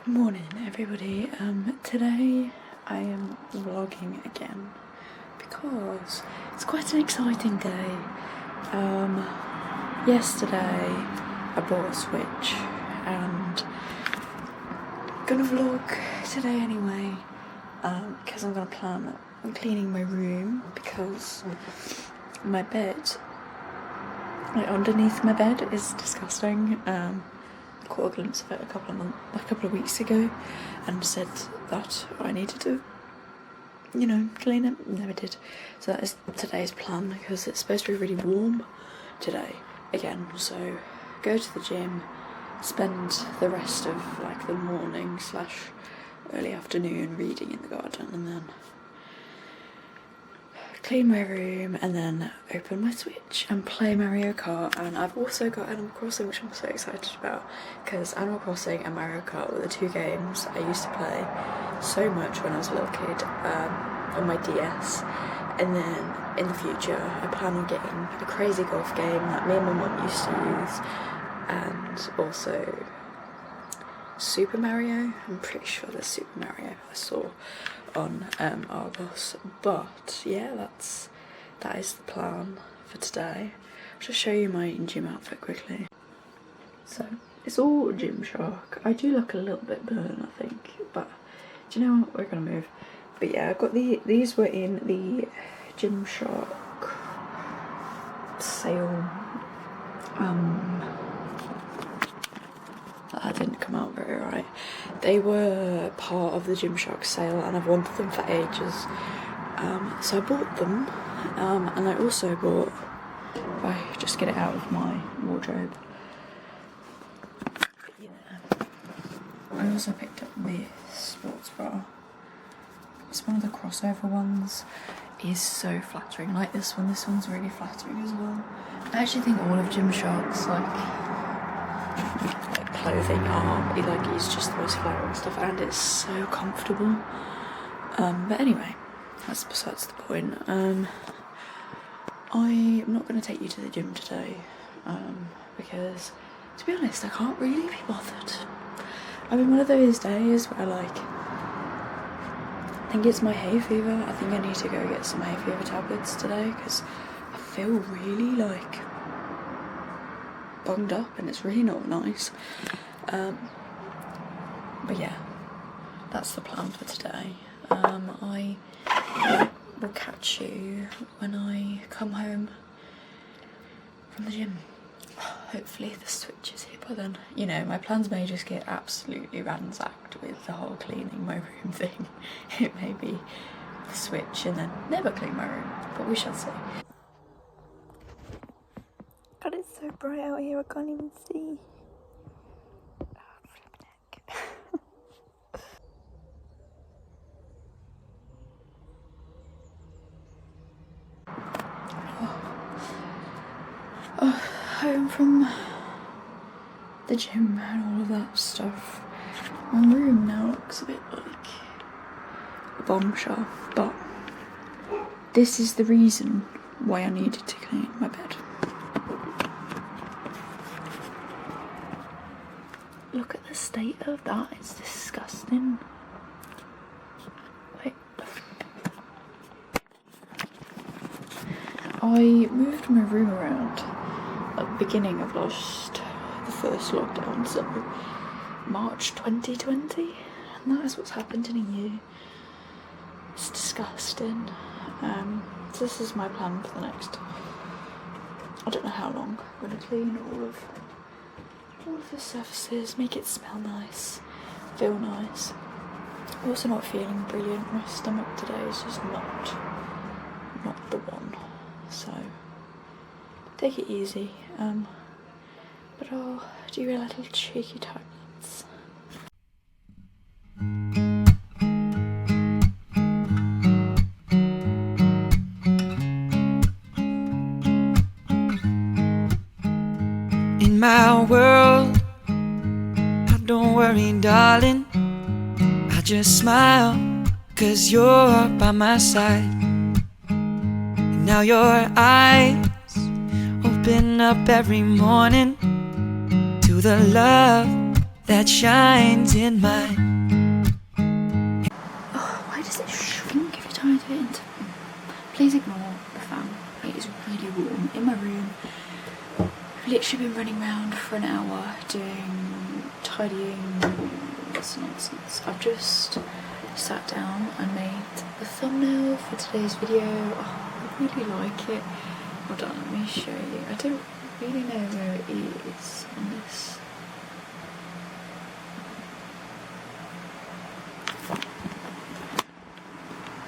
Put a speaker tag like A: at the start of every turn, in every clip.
A: Good morning everybody. Today I am vlogging again because it's quite an exciting day. Yesterday I bought a Switch and I'm gonna vlog today anyway because I'm gonna plan on cleaning my room because my bed, like underneath my bed, is disgusting. I caught a glimpse of it a couple of weeks ago and said that I needed to, clean it. Never did. So that is today's plan because it's supposed to be really warm today again. So go to the gym, spend the rest of the morning / early afternoon reading in the garden, and then clean my room and then open my Switch and play Mario Kart. And I've also got Animal Crossing, which I'm so excited about because Animal Crossing and Mario Kart were the two games I used to play so much when I was a little kid on my DS. And then in the future I plan on getting a crazy golf game that me and my mum used to use, and also Super Mario. I'm pretty sure there's Super Mario I saw on Argos. But yeah, that is the plan for today. I'll just show you my gym outfit quickly. So it's all Gymshark. I do look a little bit burnt, I think, but do you know what, we're gonna move. But yeah, I've got these were in the Gymshark sale. That didn't come out very right. They were part of the Gymshark sale and I've wanted them for ages. So I bought them, and I also bought, if I just get it out of my wardrobe, I also picked up this sports bra. It's one of the crossover ones. It is so flattering, like this one's really flattering as well. I actually think all of Gymshark's clothing is just the most flattering stuff, and it's so comfortable. But anyway, that's besides the point. I'm not going to take you to the gym today because, to be honest, I can't really be bothered. I'm in one of those days where I think it's my hay fever. I think I need to go get some hay fever tablets today because I feel really bunged up and it's really not nice. But yeah, that's the plan for today. I will catch you when I come home from the gym. Hopefully the Switch is here by then. My plans may just get absolutely ransacked with the whole cleaning my room thing. It may be the Switch and then never clean my room, but we shall see. God, it's so bright out here, I can't even see. Home from the gym and all of that stuff. My room now looks a bit like a bombshell, but this is the reason why I needed to clean my bed. Look at the state of that, it's disgusting. Wait. I moved my room around at the beginning of the first lockdown, so March 2020, and that is what's happened in a year. It's disgusting. So this is my plan for the next, I don't know how long. I'm going to clean all of the surfaces, make it smell nice, feel nice. I'm also not feeling brilliant. My stomach today is just not the one, so take it easy. But I'll do a little cheeky tablets.
B: In my world, don't worry, darling, I just smile, 'cause you're by my side. And now your eyes open up every morning to the love that shines in mine.
A: Oh, why does it shrink every time I do it into room? Please ignore the fan. It is really warm in my room. I've literally been running around for an hour doing tidying. This nonsense. I've just sat down and made the thumbnail for today's video. Oh, I really like it. Hold on, let me show you. I don't really know where it is on this.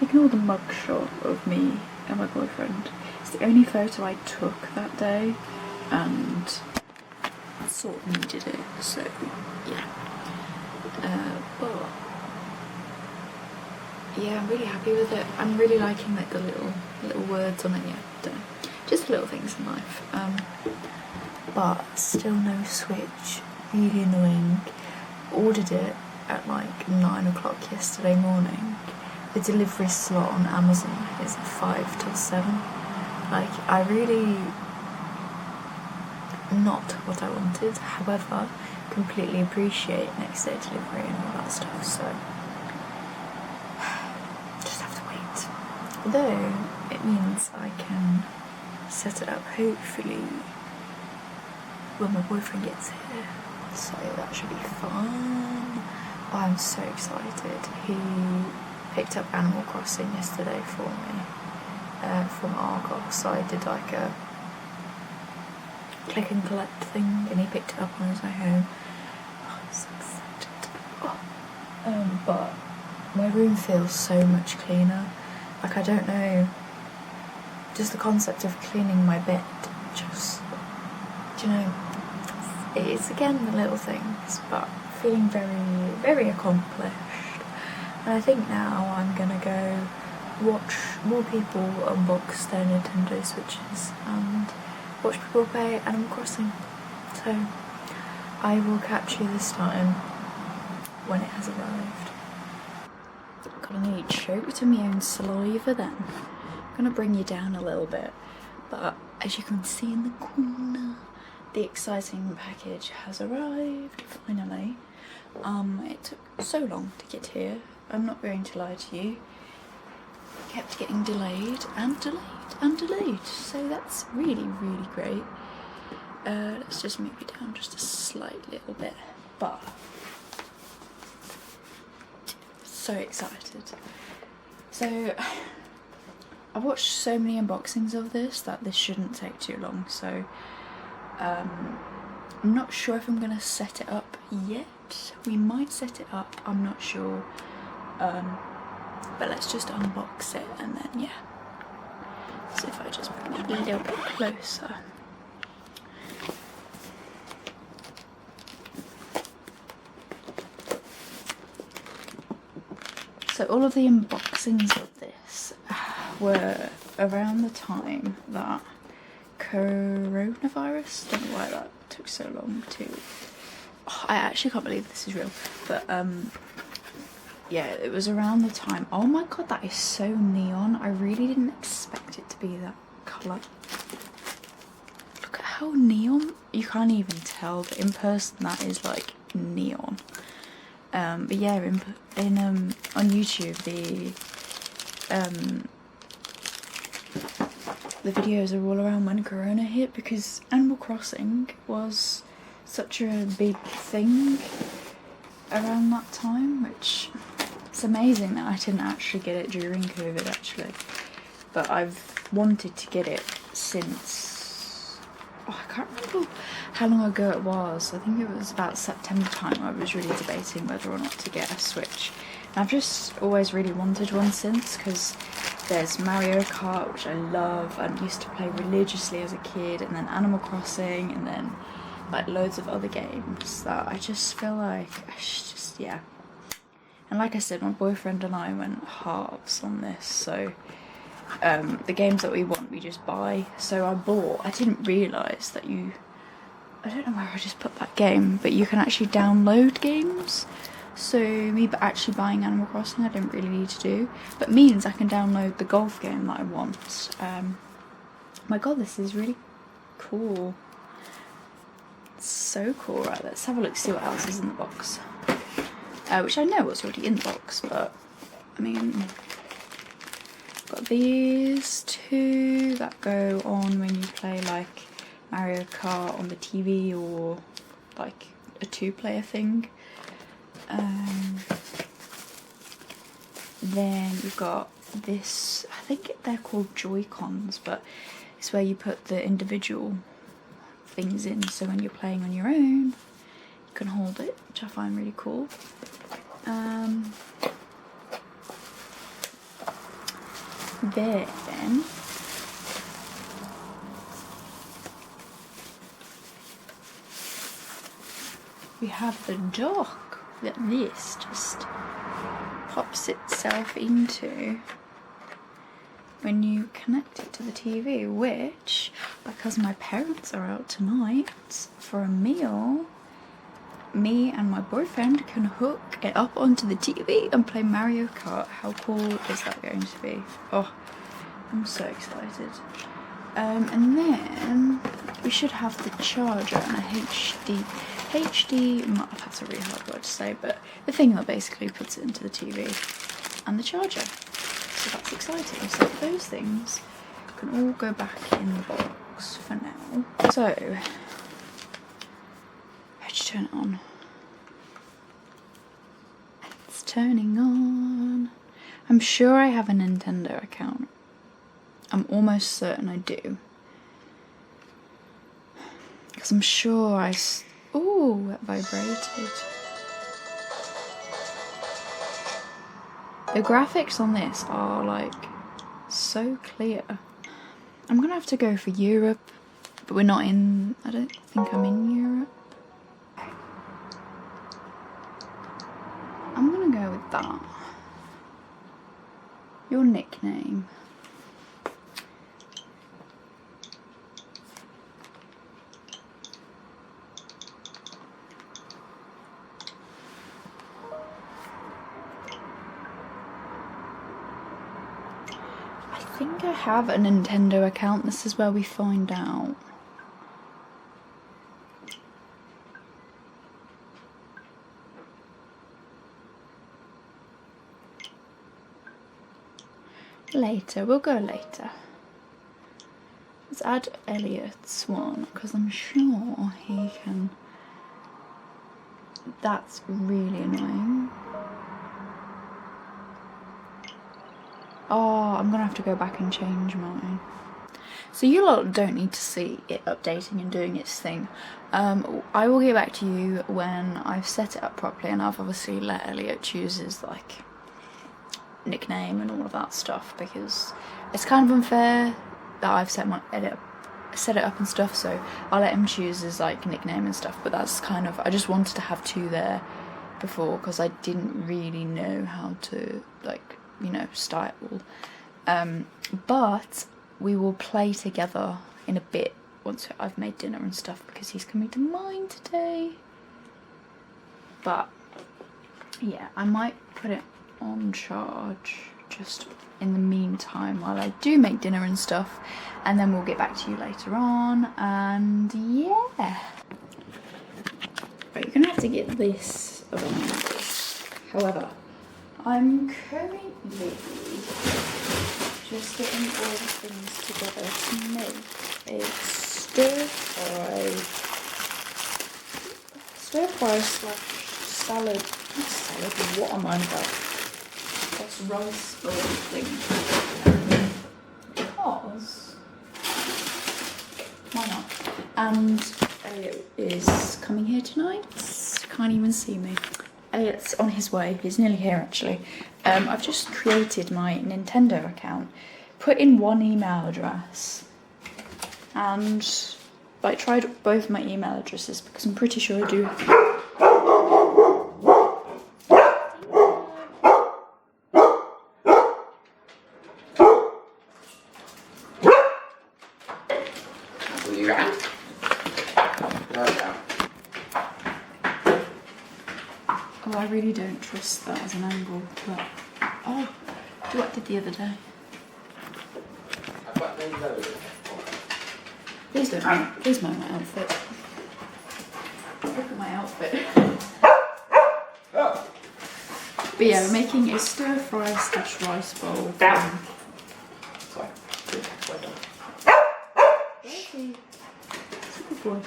A: Ignore the mugshot of me and my boyfriend. It's the only photo I took that day and I sort of needed it, so yeah. But yeah, I'm really happy with it. I'm really liking like the little words on it. Yeah, don't know. Just little things in life. But still no Switch. Really annoying. Ordered it at like 9 o'clock yesterday morning. The delivery slot on Amazon is 5 till 7. Like, I really not what I wanted. However, completely appreciate next day delivery and all that stuff, so just have to wait. Although it means I can set it up hopefully when my boyfriend gets here, so that should be fun. Oh, I'm so excited. He picked up Animal Crossing yesterday for me from Argos, so I did like a click and collect thing and he picked it up on his way home. Oh, I'm so excited. Oh. But my room feels so much cleaner. Like, I don't know, just the concept of cleaning my bed, just, do you know, it's again the little things, but feeling very, very accomplished. And I think now I'm gonna go watch more people unbox their Nintendo Switches and watch people play Animal Crossing. So I will catch you this time when it has arrived. God, I nearly choked on my own saliva then. I'm gonna bring you down a little bit, but as you can see in the corner, the exciting package has arrived finally. It took so long to get here. I'm not going to lie to you. It kept getting delayed and delayed and delayed, so that's really, really great. Let's just move it down just a slight little bit, but so excited. So I've watched so many unboxings of this that this shouldn't take too long, so I'm not sure if I'm gonna set it up yet. We might set it up, I'm not sure. But let's just unbox it and then yeah. So if I just bring it a little bit closer. So all of the unboxings of this were around the time that coronavirus, don't know why that took so long to, I actually can't believe this is real, but yeah, it was around the time. Oh my god, that is so neon. I really didn't expect it to be that colour. Look at how neon. You can't even tell, but in person that is like neon. But yeah, on YouTube the videos are all around when Corona hit, because Animal Crossing was such a big thing around that time, which it's amazing that I didn't actually get it during COVID actually, but I've wanted to get it since, oh, I can't remember how long ago it was. I think it was about September time I was really debating whether or not to get a Switch. And I've just always really wanted one since, because there's Mario Kart, which I love and used to play religiously as a kid, and then Animal Crossing, and then like loads of other games that I just feel like I should just, yeah. And like I said, my boyfriend and I went halves on this, so the games that we want we just buy. So I didn't realise that I don't know where I just put that game, but you can actually download games. So me actually buying Animal Crossing I didn't really need to do, but means I can download the golf game that I want. My god, this is really cool. That's so cool. Right, let's have a look, see what else is in the box. Which I know what's already in the box, but I mean, got these two that go on when you play like Mario Kart on the TV or like a 2-player thing. Then you've got this, I think they're called Joy-Cons, but it's where you put the individual things in, so when you're playing on your own you can hold it, which I find really cool. Then we have the dock that this just pops itself into when you connect it to the TV, which, because my parents are out tonight for a meal, me and my boyfriend can hook it up onto the TV and play Mario Kart. How cool is that going to be? Oh, I'm so excited. And then we should have the charger and a HD, that's a really hard word to say, but the thing that basically puts it into the TV and the charger. So that's exciting. So those things can all go back in the box for now. So, how'd you turn it on? It's turning on. I'm sure I have a Nintendo account. I'm almost certain I do. Because I'm sure I... Ooh, it vibrated. The graphics on this are like so clear. I'm gonna have to go for Europe, but we're not in... I don't think I'm in Europe. I'm gonna go with that. Your nickname. I think I have a Nintendo account. This is where we find out. Later, we'll go later. Let's add Elliot's one, because I'm sure he can... That's really annoying. Oh, I'm gonna have to go back and change mine. So you lot don't need to see it updating and doing its thing. I will get back to you when I've set it up properly, and I've obviously let Elliot choose his like nickname and all of that stuff, because it's kind of unfair that I've set it up and stuff, so I'll let him choose his like nickname and stuff. But that's kind of, I just wanted to have two there before, because I didn't really know how to like, you know, style. But we will play together in a bit once I've made dinner and stuff, because he's coming to mine today. But yeah, I might put it on charge just in the meantime while I do make dinner and stuff, and then we'll get back to you later on. And yeah, right, you're gonna have to get this around. However, I'm currently just getting all the things together to make a stir fry slash salad. Not salad, what am I about? That's rice bowl thing. Because why not? And Elliot is coming here tonight. Can't even see me. Elliot's on his way. He's nearly here actually. I've just created my Nintendo account, put in one email address, and like tried both my email addresses because I'm pretty sure I do. Oh, I really don't trust that as an angle, but oh, do what I did the other day. Please don't mind my outfit. Look at my outfit. But yeah, we're making a stir-fry / rice bowl.
C: Sorry.
A: Good boy.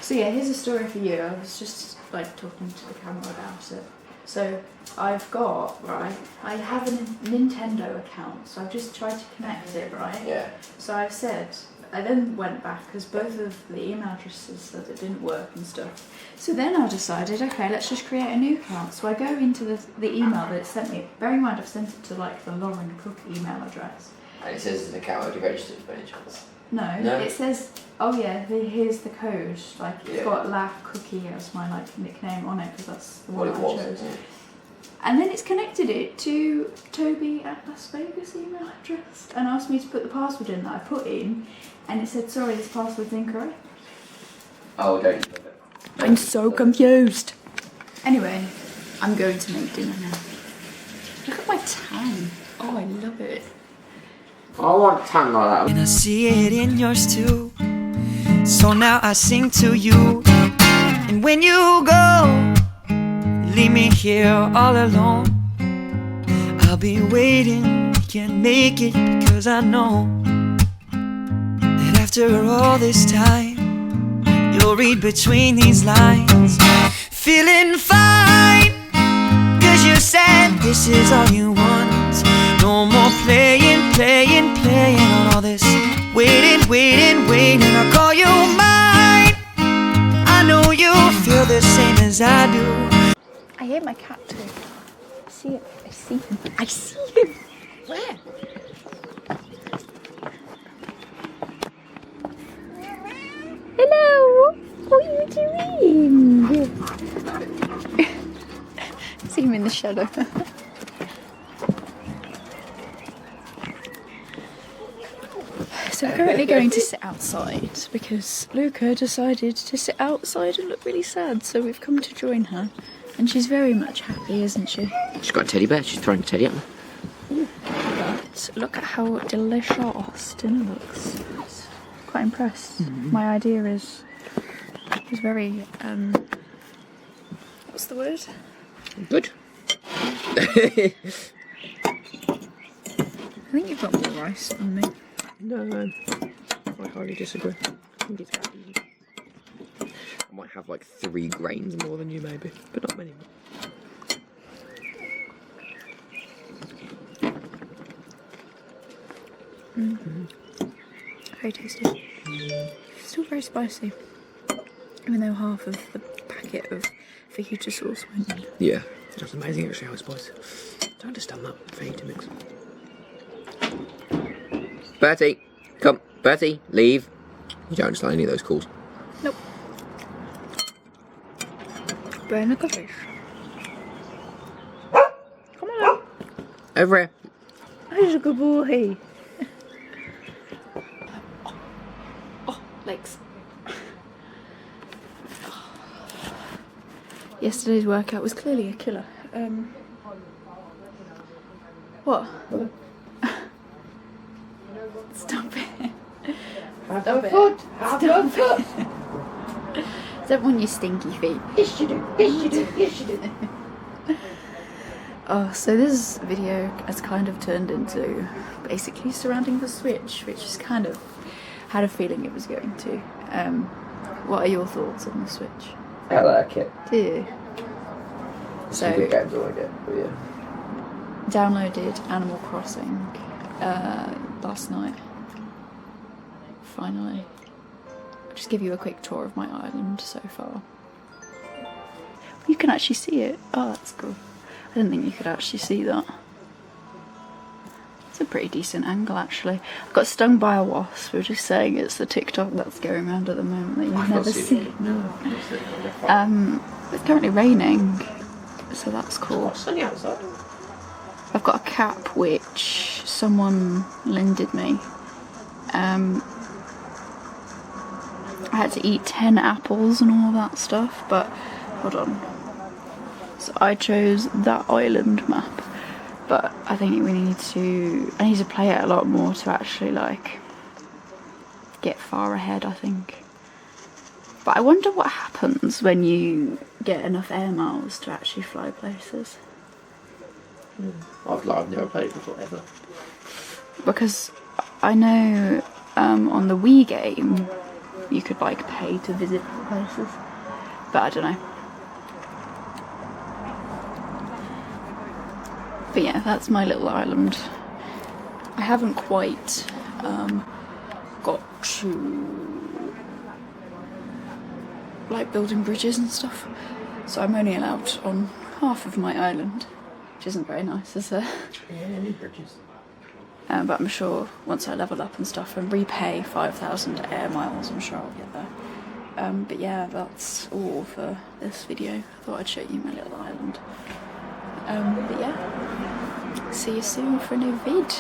A: So yeah, here's a story for you. I was just like talking to the camera about it. So I've got, right, I have a Nintendo account, so I've just tried to connect it, right?
C: Yeah.
A: So I've said, I then went back because both of the email addresses said it didn't work and stuff. So then I decided, okay, let's just create a new account. So I go into the email that it sent me. Bear in mind, I've sent it to like the Lauren Cook email address.
C: And it says it's an account already registered by any chance?
A: No, it says, oh yeah, here's the code. Like it's got Laugh Cookie as my like nickname on it because that's the one I chose. Yeah. And then it's connected it to Toby at Las Vegas email address and asked me to put the password in that I put in, and it said, sorry, this password's incorrect.
C: Oh, don't you love it?
A: I'm so confused. Anyway, I'm going to make dinner now. Look at my tan. Oh, I love it.
C: I want tan like that.
B: And I see it in yours too. So now I sing to you. And when you go, leave me here all alone. I'll be waiting, we can't make it because I know that after all this time, you'll read between these lines. Feeling fine, cause you said this is all you want. No more playing on all this waiting. I'll call you mine. I know you feel the same as I do.
A: I hear my cat too. I see it. I see him. I see him. Where? Hello. What are you doing? See him in the shadow. So we're currently going to sit outside because Luca decided to sit outside and look really sad. So we've come to join her. And she's very much happy, isn't she?
C: She's got a teddy bear, she's throwing a teddy at me.
A: Ooh, but look at how delicious dinner looks. Quite impressed. My idea is very, what's the word?
C: Good.
A: I think you've got more rice than me.
C: No, I hardly disagree. I think it's quite easy. I might have like 3 grains more than you maybe, but not many more.
A: Very tasty. Still very spicy. Even though half of the packet of fajita sauce went in.
C: Yeah, that's amazing actually how it's spicy. I don't understand that fajita mix. Bertie, come, Bertie, leave. You don't understand any of those calls.
A: Nope. Burn the fish. Come on.
C: Over here.
A: Who's a good boy? Oh, legs. Yesterday's workout was clearly a killer. What? Stop it.
C: Have your foot. Have your foot.
A: Don't want your stinky feet.
C: Yes you do. Yes you do. Yes you do.
A: Oh, so this video has kind of turned into basically surrounding the Switch, which is kind of had a feeling it was going to. What are your thoughts on the Switch?
C: I like it.
A: Do you?
C: So good games I like it, but yeah.
A: Downloaded Animal Crossing last night. Finally. I'll just give you a quick tour of my island so far. You can actually see it. Oh, that's cool. I didn't think you could actually see that. It's a pretty decent angle actually. I got stung by a wasp. We're just saying it's the TikTok that's going around at the moment that you've never seen. No. It's currently raining, so that's cool.
C: It's sunny outside.
A: I've got a cap which someone lended me. I had to eat 10 apples and all of that stuff, but hold on. So I chose that island map, but I think I need to play it a lot more to actually like get far ahead, I think. But I wonder what happens when you get enough air miles to actually fly places.
C: I've never played before ever.
A: Because I know on the Wii game you could like pay to visit places, but I don't know. But yeah, that's my little island. I haven't quite got to like building bridges and stuff, so I'm only allowed on half of my island, which isn't very nice, is there?
C: Yeah, need bridges.
A: But I'm sure once I level up and stuff and repay 5,000 air miles, I'm sure I'll get there. But yeah, that's all for this video. I thought I'd show you my little island. But yeah, see you soon for a new vid.